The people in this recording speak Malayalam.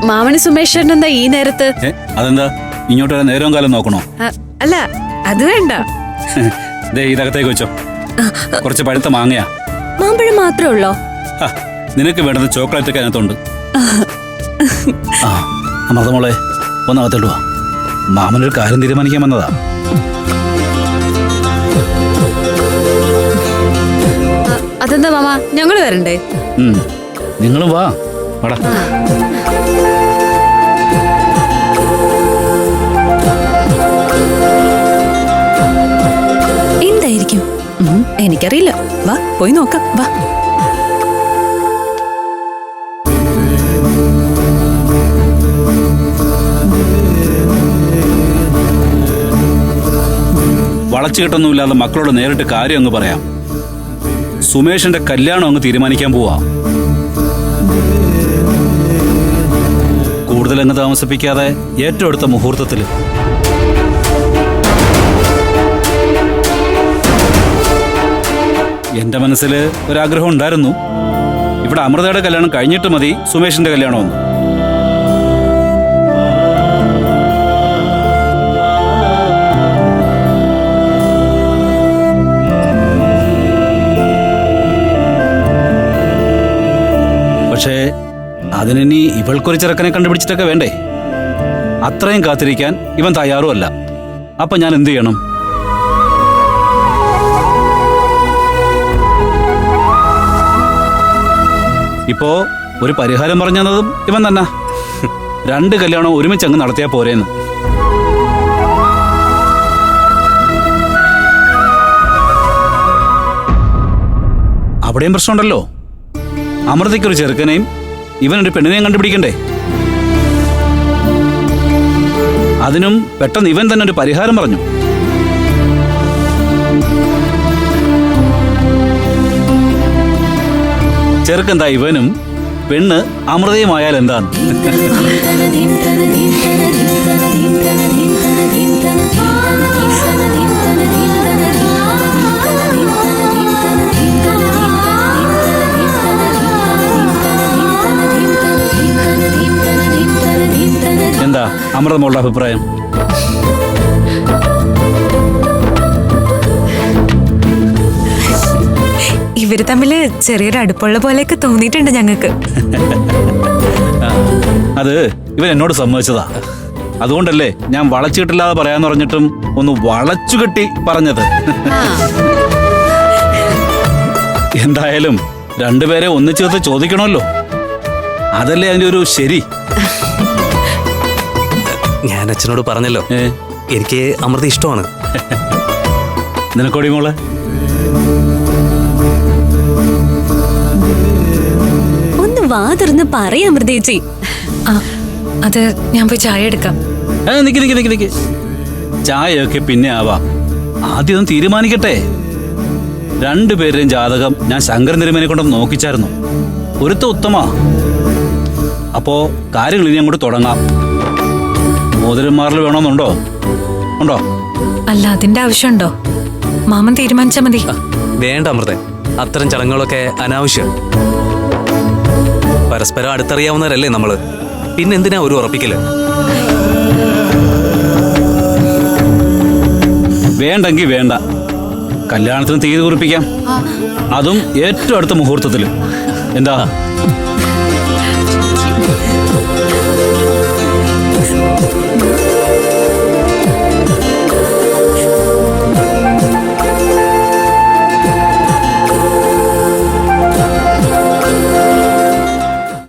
മാമന് സുമേഷ് എന്താ ഈ നേരത്ത്? അതെന്താ ഇങ്ങോട്ട് നേരവും കാലം നോക്കണോ? അല്ല അത് വേണ്ട. ഇതകത്തേക്ക് വെച്ചോ. കുറച്ച് പഴുത്ത മാങ്ങയാ. മാമ്പഴം മാത്രമേ ഉള്ളോ? നിനക്ക് വേണ്ടത് ചോക്ലേറ്റ് ഒക്കെ അതിനകത്തുണ്ട്. അമൃതമോളെ ഒന്നകത്തോട്ട് വാ. മാമനൊരു കാര്യം തീരുമാനിക്കാൻ വന്നതാ. അതെന്താ മാമ, ഞങ്ങള് വരണ്ടേ? നിങ്ങളും വാ. വാടാ. എന്തായിരിക്കും? എനിക്കറിയില്ല. വാ പോയി നോക്കാം. വാ. വളച്ചുകെട്ടൊന്നുമില്ലാതെ മക്കളോട് നേരിട്ട് കാര്യം അങ്ങ് പറയാം. സുമേഷിന്റെ കല്യാണം അങ്ങ് തീരുമാനിക്കാൻ പോവാ. കൂടുതൽ അങ്ങ് താമസിപ്പിക്കാതെ ഏറ്റവും അടുത്ത മുഹൂർത്തത്തില്. എന്റെ മനസ്സിൽ ഒരാഗ്രഹം ഉണ്ടായിരുന്നു. ഇവിടെ അമൃതയുടെ കല്യാണം കഴിഞ്ഞിട്ട് മതി സുമേഷിന്റെ കല്യാണമെന്ന്. പക്ഷേ അതിനി ഇവൾക്കൊരു ചെറുക്കനെ കണ്ടുപിടിച്ചിട്ടൊക്കെ വേണ്ടേ? അത്രയും കാത്തിരിക്കാൻ ഇവൻ തയ്യാറുമല്ല. അപ്പൊ ഞാൻ എന്ത് ചെയ്യണം? ഇപ്പോ ഒരു പരിഹാരം പറഞ്ഞതും ഇവൻ തന്നെ. 2 കല്യാണം ഒരുമിച്ച് അങ്ങ് നടത്തിയാ പോരേന്ന്. അവിടെയും പ്രശ്നമുണ്ടല്ലോ. അമൃതയ്ക്കൊരു ചെറുക്കനെയും ഇവനൊരു പെണ്ണിനെയും കണ്ടുപിടിക്കണ്ടേ? അതിനും പെട്ടെന്ന് ഇവൻ തന്നെ ഒരു പരിഹാരം പറഞ്ഞു. ചെറുക്കെന്താ ഇവനും പെണ്ണ് അമൃതയുമായാൽ എന്താണ്? എന്താ അമൃതമോളുടെ അഭിപ്രായം? ഇവര് തമ്മില് ചെറിയൊരു അടുപ്പുള്ള പോലെയൊക്കെ തോന്നിയിട്ടുണ്ട് ഞങ്ങൾക്ക്. അത് ഇവൻ എന്നോട് സമ്മതിച്ചതാ. അതുകൊണ്ടല്ലേ ഞാൻ വളച്ചിട്ടില്ലാതെ പറയാന്ന് പറഞ്ഞിട്ടും ഒന്ന് വളച്ചുകെട്ടി പറഞ്ഞത്. എന്തായാലും രണ്ടുപേരെ ഒന്നിച്ചേർത്ത് ചോദിക്കണമല്ലോ. അതല്ലേ അതിന്റെ ഒരു ശരി. ഞാൻ അച്ഛനോട് പറഞ്ഞല്ലോ, എനിക്ക് അമൃത ഇഷ്ടമാണ്. നിനക്കോടി മോളെ? ഒന്ന് വാ തുറന്ന് പറയാം അമൃതേച്ചി. അത് ഞാൻ പോയി ചായ എടുക്കാം. നിക്ക്. ചായയൊക്കെ പിന്നെ ആവാം. ആദ്യം ഒന്ന് തീരുമാനിക്കട്ടെ. 2 പേരുടെയും ജാതകം ഞാൻ ശങ്കരൻ തിരുമേനെ കൊണ്ടൊന്ന് നോക്കിച്ചായിരുന്നു. ഒരുത്ത ഉത്തമാ. അപ്പോ കാര്യങ്ങൾ ഇനി അങ്ങോട്ട് തുടങ്ങാം. മോതിരന്മാരിൽ വേണമെന്നുണ്ടോ? ഉണ്ടോ? അല്ല, അതിന്റെ ആവശ്യമുണ്ടോ? മാമൻ തീരുമാനിച്ചാ മതി. വേണ്ട അമൃത, അത്തരം ചടങ്ങുകളൊക്കെ അനാവശ്യം. പരസ്പരം അടുത്തറിയാവുന്നവരല്ലേ നമ്മള്. പിന്നെന്തിനാ ഒരു ഉറപ്പിക്കല്? വേണ്ടെങ്കി വേണ്ട. കല്യാണത്തിന് തീയതി കുറിപ്പിക്കാം. അതും ഏറ്റവും അടുത്ത മുഹൂർത്തത്തില്. എന്താ?